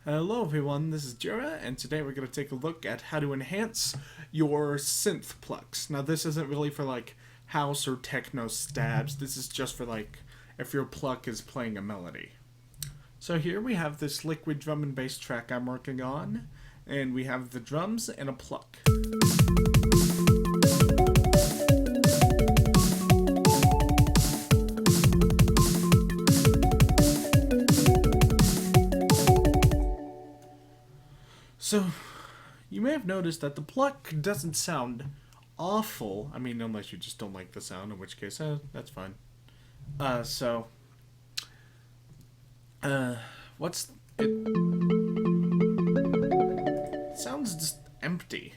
Hello everyone, this is Jira, and today we're going to take a look at how to enhance your synth plucks. Now this isn't really for like house or techno stabs, this is just for like if your pluck is playing a melody. So here we have this liquid drum and bass track I'm working on, and we have the drums and a pluck. So, you may have noticed that the pluck doesn't sound awful. I mean, unless you just don't like the sound, in which case, that's fine. So, what's it? It sounds just empty.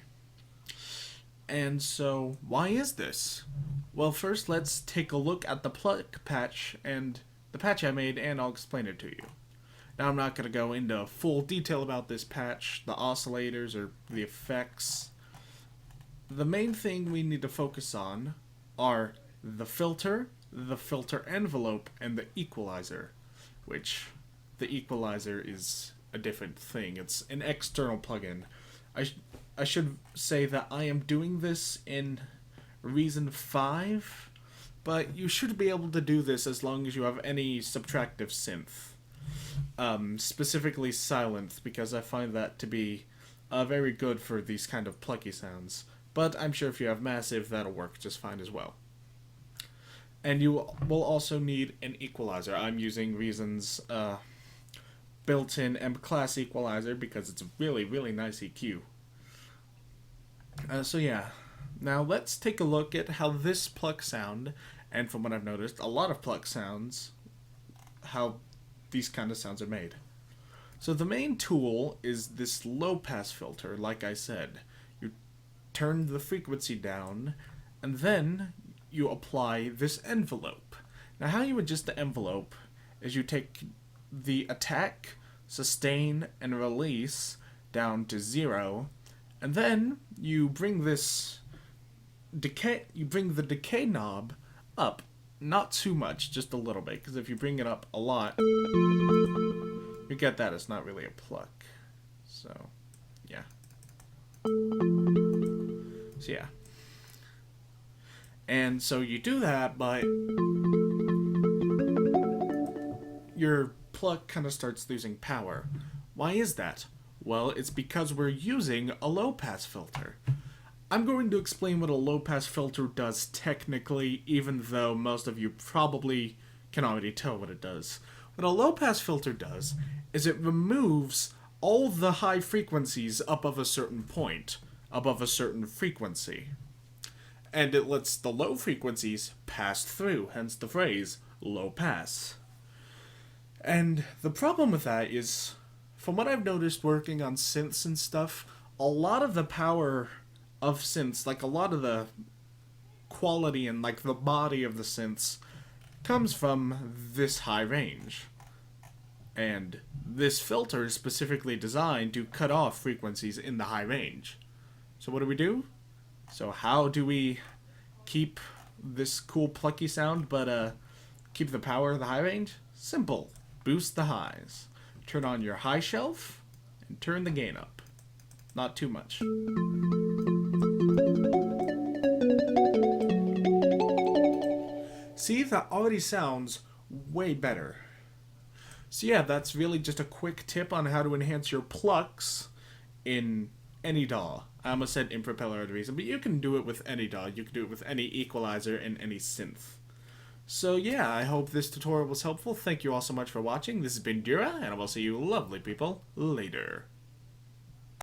And so, why is this? Well, first, let's take a look at the pluck patch and the patch I made, and I'll explain it to you. Now, I'm not going to go into full detail about this patch, the oscillators, or the effects. The main thing we need to focus on are the filter envelope, and the equalizer, which the equalizer is a different thing. It's an external plugin. I should say that I am doing this in Reason 5, but you should be able to do this as long as you have any subtractive synth. Specifically Silent, because I find that to be very good for these kind of plucky sounds. But I'm sure if you have Massive, that'll work just fine as well. And you will also need an equalizer. I'm using Reason's built-in M-Class equalizer because it's a really, really nice EQ. So yeah, now let's take a look at how this pluck sound, and from what I've noticed, a lot of pluck sounds, how these kind of sounds are made. So the main tool is this low pass filter, like I said. You turn the frequency down, and then you apply this envelope. Now how you adjust the envelope is you take the attack, sustain, and release down to 0, and then you bring this the decay knob up. Not too much, just a little bit, because if you bring it up a lot, you get that it's not really a pluck. So, yeah. So, yeah. And so you do that, but your pluck kind of starts losing power. Why is that? Well, it's because we're using a low-pass filter. I'm going to explain what a low-pass filter does technically, even though most of you probably can already tell what it does. What a low-pass filter does is it removes all the high frequencies above a certain point, above a certain frequency. And it lets the low frequencies pass through, hence the phrase, low pass. And the problem with that is, from what I've noticed working on synths and stuff, a lot of the power of synths, like a lot of the quality and like the body of the synths, comes from this high range. And this filter is specifically designed to cut off frequencies in the high range. So what do? So how do we keep this cool plucky sound but keep the power of the high range? Simple. Boost the highs. Turn on your high shelf and turn the gain up. Not too much. See, that already sounds way better. So yeah, that's really just a quick tip on how to enhance your plucks in any DAW. I almost said in Propeller out of Reason, but you can do it with any DAW. You can do it with any equalizer and any synth. So yeah, I hope this tutorial was helpful. Thank you all so much for watching. This has been Dura, and I will see you lovely people later.